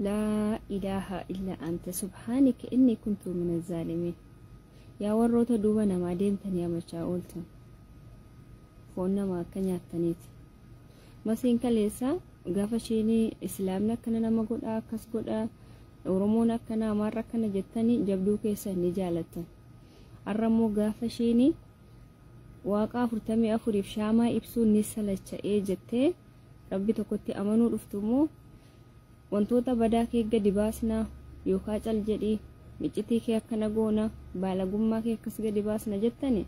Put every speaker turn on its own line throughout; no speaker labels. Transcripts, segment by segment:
لا إله إلا أنت سبحانك إني كنت من الظالمين يا وروت دوبنا ما ديمتني يا مشاولتن فونا ما كان يعتنيت مسين كليسا غافشيني إسلامنا كنا نما قد أكس قد ورمونا كنا مرة كنا جتني جبدو كيسا نجالتا الرمو غافشيني واقع فرتمي أفريف شاما إبسو نسالة جتة ربي تكوتي أمانو رفتمو wantoota badaa kee gadi baasna yookaan cal jedhii miccitii kee akkana goona baalagummaa kee akkas gadi baasna jettani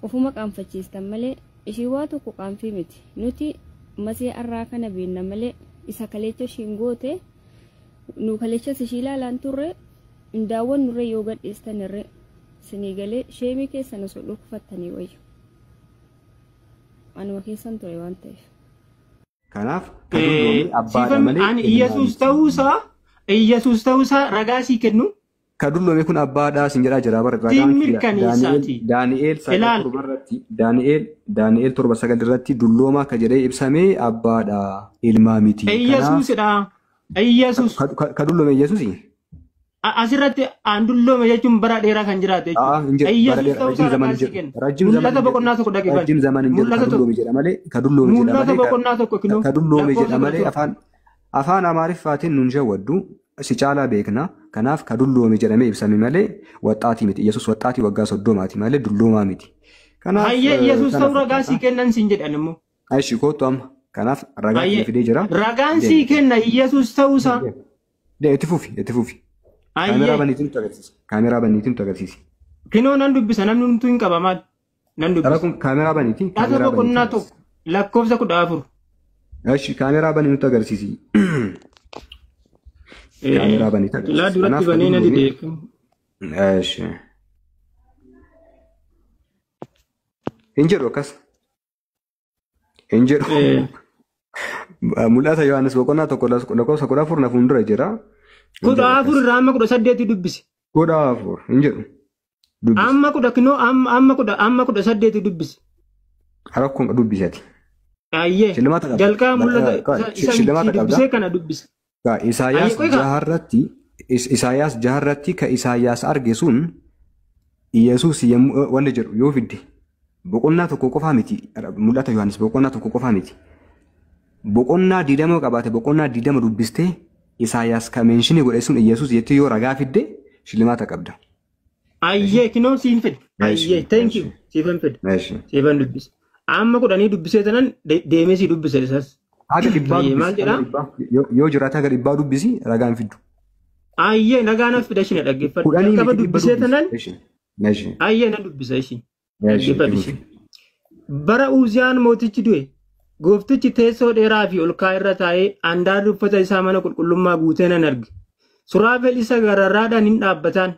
ofuma qaanfachiistan malee ishii waa tokko qaanfii miti nuti masee arraa kana beenna malee isa kaleecha shingoote nu kaleecha ishii ilaalaan turre indaawwan nurre yoo gadhiistan irre sinii galee sheemii keessan osoo dhokfattanii wayyu anuma keessan ture waan ta'eef
kanaaf
an Yesus ta'uusaa ragaa sii kennu
kadulloome kun abbaadhaa sin jedhaa jira bara Daani'eel 7:9 irratti dullooma akka jedhee ibsamee abbaadhaa ilmaa miti
Yesuusidha Yesus
kadulloome Yesuusi
asirratti an dulloome jechuun bara dheeraa kan jiraate Yesus ta'uusaa ragaa sii kennu mul'ata boqonnaa tokko dhaqeeffadhu
rajim zaman hin jedhu kadulloome jedha malee
mul'ata boqonnaa tokko kinoo
kadulloome jedha malee afaan amaariffaatiin nun jawaddu si caalaa beekna kanaaf kadulloome jedhamee ibsame malee waxxaatii miti Yesus waxxaatii waggaa 30 malee dulloomaa miti
kanaaf Yesus ta'uu ragaa sii kennan sin jedhan immoo
aishi kootu amma kanaaf ragaa fidee jira
ragaan sii kenna Yesus ta'uusaa
itti fufi kaameraa baniitiin tu agarsiisi
kinoo nan dubbisa namni hunduu hin qaba maal nan dubbisa
kun kaameraa baniitiin
kaameraa boqonnaa tokko lakkoofsa 14
aishi kaameraa banii tu agarsiisi kaameraa baniitiin agarsiisi
la duratti banee na dideeku
aishi hin jedhu akkas hin jedhu mul'ata Yohaannis boqonnaa tokko lakkoofsa 14 na fuuldura jira
14 irraa amma 18 dubbisi
14 hin jedhu
amma 10 kinoo amma 18 dubbisi
rakkoon dubbisati
ayyee jalqaa mul'ata isa dubbisee kana dubbisi
Isaayaas jaharratti ka Isaayaas arge sun Yesuus wanni jedhu yoo fidde boqonnaa tokko qofaa miti mul'ata Yohaannis boqonnaa tokko qofaa miti boqonnaa 20 qabaate boqonnaa 20 dubbistee Isaayaas ka menshini godhe sun Yesuus jettee yoo ragaa fidde shilmaata qabda
ayyee kinoo siin fidde ayyee thank you siifan fidde siifan dubbise amma 10 dubbisee tanan deemee si dubbise isas
haga dhibbaa yoo jiraata haga dhibbaa dubbisi ragaan fiddu
ayyee nagaan fida shine dhaggeeffadhu qaba dubbisee tanan ayyee na dubbisa ishi dhaggeeffadhu ishi bara Uziyaan mootichi du'e gooftichi teessoo dheeraa fi ol ka'aa irra taa'ee handaarri uffata isaa mana qulqullummaa guutee nan arge suraafel isa gararraadhaan hin dhaabbataan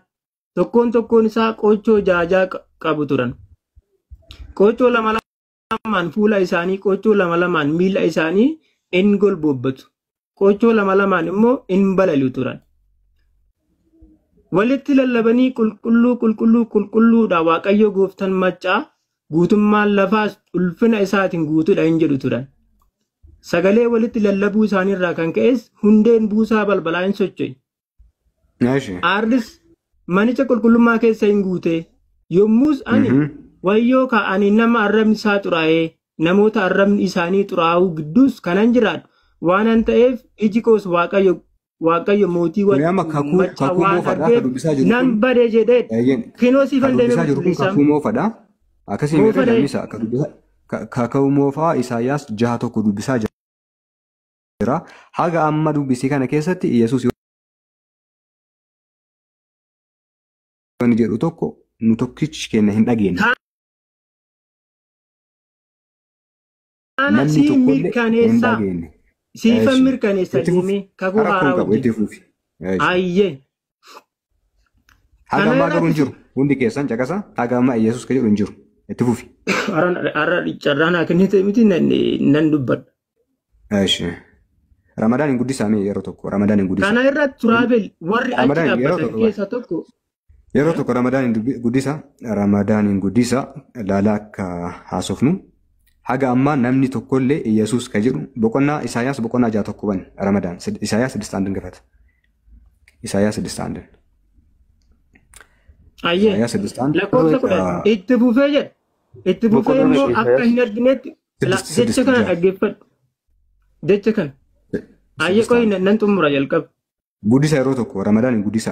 tokkoon isaa qoochoo jaajaa qabu turan qoochoo lama lamaan fuula isaanii qoochoo lama lamaan miila isaanii in golboobbatu qoochoo lama lamaan immoo in balali'u turan walitti lallabanii qulqulluudha Waaqayyo gooftaan maccaa guutummaan lafaas ulfina isaatiin guutuudha hin jedhu turan sagalee walitti lallabuu isaaniirraa kan ka'es hundeen buusaa balbalaa hin socho'e aarris manicha qulqullummaa keessa hin guute yommus ani wayyoo ka'anii nama arrabni isaa xuraa'ee namoota arrabni isaanii xuraa'uu gidduus kanan jiraadhu waanan ta'eef iji koos Waaqayyo mootii nan bade jedhee kinoo siifan deemee
dubbisa akkasii meeqa kaka'u moofaa Isaayaas 6:1 dubbisaa jira haga amma dubbisii kana keessatti Yesuus waan jedhu tokko nu tokkichi kenna hin dhageenye
namni tokko hin dhageenye siifan mirkaneessa deemee kakuu haaraa wajjin ayyee
haga ammaa garuu hin jiru hundi keessan caqasa haga ammaa Yesuus ka jedhu hin jiru itti fufi
arra carraan akkanite miti nan dubbadha
aishi Ramadaan hin guddisamee yeroo tokko Ramadaan hin guddisa
kana irratti Suraafel warri achi dhaabbatan keessa tokko
yeroo tokko Ramadaan hin guddisa laalaa akka haasofnu haga ammaa namni tokkollee Yesuus ka jedhu boqonnaa Isaayaas boqonnaa 61 Ramadaan Isaayaas 6:1 gafata. Isaayaas 6:1.
Ayyee lakkoofsa kudhan itti fufee jedha. Itti fufee immoo akka hin arginetti jecha kana dhaggeeffadhu. Jecha kana. Ayyee qoyi nan xumura jalqaba.
Guddisa yeroo tokko Ramadaan guddisa.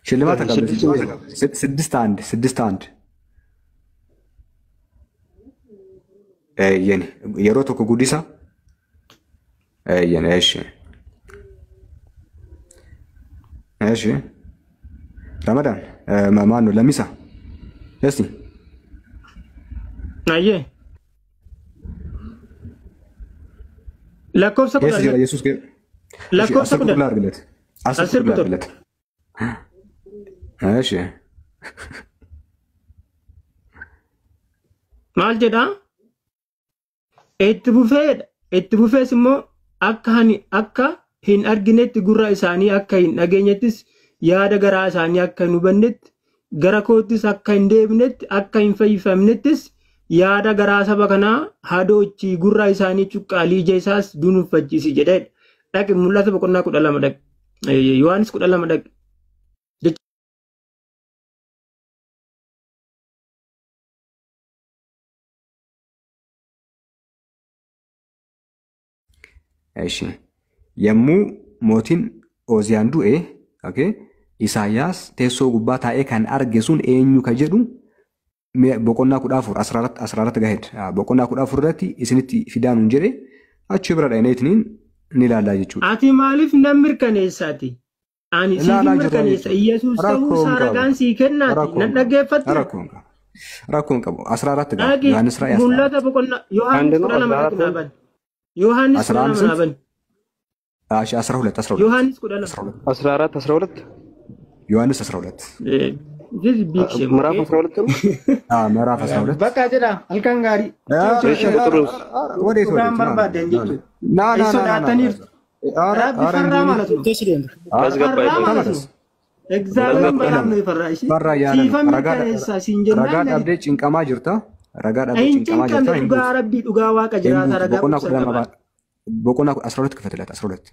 Shillimaata qabdi 6:1. Yeni yeroo tokko guddisa. Yeni eeshi. Eeshi. Ramadaan maano lamisa. Yesi.
Ayyee. Lakkoofsa kudhan.
Yesus Yesus ke.
Lakkoofsa kudhan.
Asir bilet. Eeshi.
Maal jedhaa? Itti fufees immoo akka hin arginetti gurra isaanii akka hin dhageenyettis yaada garaa isaanii akka hin hubannetti gara koottis akka hin deebinetti akka hin fayyifamnettis yaada garaa saba kanaa hadoochi gurra isaanii cuqqaalii ija isaas dunuuffachiisi jedheedha. Dhaqi mul'ata boqonnaa 12 dhaqi. Yohaanis 12 dhaqi.
Eeshi. Yommuu mootiin Ooziyaan du'e, Isaayyaas teessoo gubbaa taa'ee kan arge sun eenyu ka jedhu boqonnaa 14 gaheedha. Boqonnaa 14 irratti isinitti fidaanuun jedhe achi bira dhaqneetiin ni ilaallaa jechuudha.
Ati maaliif nan mirkaneessaati? Ani siif mirkaneessa. Iyyasuus ta'uu saaragaan sii kennaati. Nan dhaggeeffattu.
Rakkoon qabu. 14 gahe. Yohaanis Raa'ii 14.
Mul'ata boqonnaa Yohaanis 12 dhaaban. Yohaanis 12 dhaaban.
12.
Yohaanis 12.
Yohaanis 12.
This big shame.
ምዕራፍ 12 ነው።
ምዕራፍ 12
በቃ ጀዳ አልካን ጋሪ
ወዴት
ፕሮግራም በርባደ እንጂ
ና
ሶዳተኒር አረብ ፈራ ማለት ነው።
አስገባይ
እግዚአብሔር በጣም ነው የፈራ። እሺ ሲፈም ከነሳ ሲንጀና
ረጋ ዳብዴ ጭንቀማ ጅርታ ረጋ ዳብዴ ጭንቀማ ጅርታ
ዱጋ ረቢ ዱጋ ዋቀ ጅራታ ረጋ
ቦቆና 12 ክፈትላት 12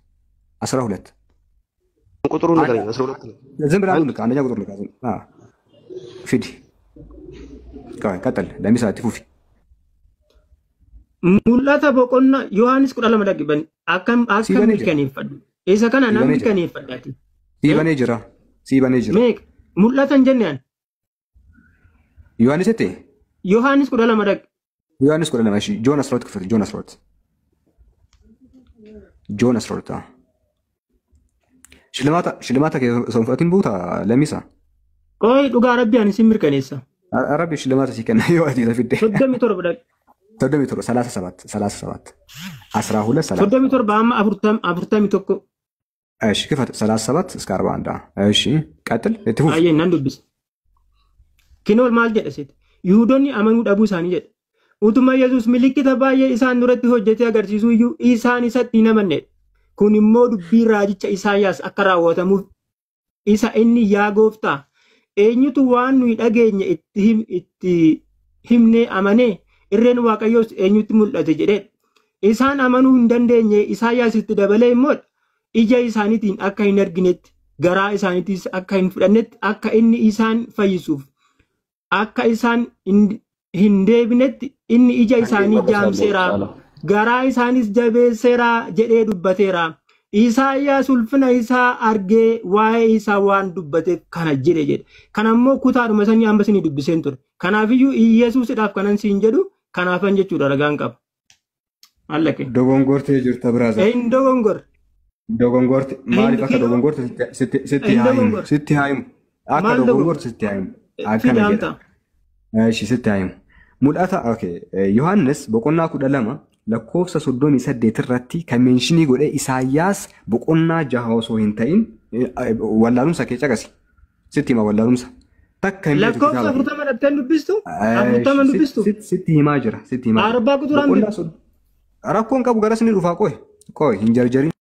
ቁጥሩ ነገር 12 ነው።
ዝም ብላ ነው አንደኛ ቁጥር ልካ ፊዲ ቀጥል ለሚሳቲ ፉፊ
ሙላታ ቦቆና ዮሐንስ 12 ደቂበን አከም ከነፈዱ ኢሳ ከና ናም ከነፈዳቲ ሲበኔ ጅራ ሜክ ሙላታን ጀነያን
ዮሐንስ እቴ
ዮሐንስ 12 ደቂ
ዮሐንስ 12 እሺ ጆን 12 ክፍል ጆን 12 ሽልማታ ከሰንፈቲን ቦታ ለሚሳ
ቆይ ዱጋ ረቢያን ሲምር ከነሳ
ረቢ ሽልማታ ሲከና ይዋቲ ለፍዴ
ተደሚቶር በደቅ
37 12
ተደሚቶር ባማ አብርታም ይተኮ
እሺ ክፈት 37 እስከ 41 እሺ ቀጥል እትፉ
አየና እንደብስ ኪኖል ማል ጀደሴት ይሁዶኒ አመኑ ዳቡ ሳኒ ጀደ ኡቱማ ኢየሱስ ምልክተ ባየ ኢሳን ኑረት ሆጀቴ አገርሲሱ እዩ ኢሳን ይሰጥ ይነመነ kun immoo dubbii raajicha Isaayyaas akka raawwatamuuf isa inni yaa gooftaa eenyutu waan nuyi dhageenye itti himnee amanee irreen waaqayyoos eenyutti mul'ate jedhee isaan amanuu hin dandeenye Isaayyaas itti dabalee immoo ija isaaniitiin akka hin arginetti garaa isaaniitiis akka hin fudhannetti akka inni isaan fayyisuuf akka isaan hin deebinetti inni ija isaanii jaamseera. garaa isaanis jabeesseera jedhee dubbateera. Isaayyaas ulfina isaa argee waa'ee isaa waan dubbateef kana jedhe. Kanammoo kutaadhuma sanii amma isinii dubbiseen ture. Kanaafiyyuu Yesuusidhaaf kanan siin jedhu kanaafan jechuudha ragaan qaba. Allake.
Dogongortee jirta biraaza.
Hin dogongor.
Dogongorte maaliif akka dogongorte sitti haayimu. Akka dogongorte sitti haayimu. Akkana jedha. Eeshi sitti haayimu. Mul'ata Yohaannis boqonnaa 12 lakkoofsa 38 irratti kan meenshinii godhe Isaayyaas boqonnaa 6 osoo hin ta'in wallaalumsa kee caqasi. Sitti hima wallaalumsa. Takka hin
lakkoofsa 40 dhabteen dubbistu? 40 dubbistu?
Sitti himaa jira. Sitti himaa.
Arbaa quxuraan
rakkoon qabu gara sinii dhufaa qoy hin jarjarin.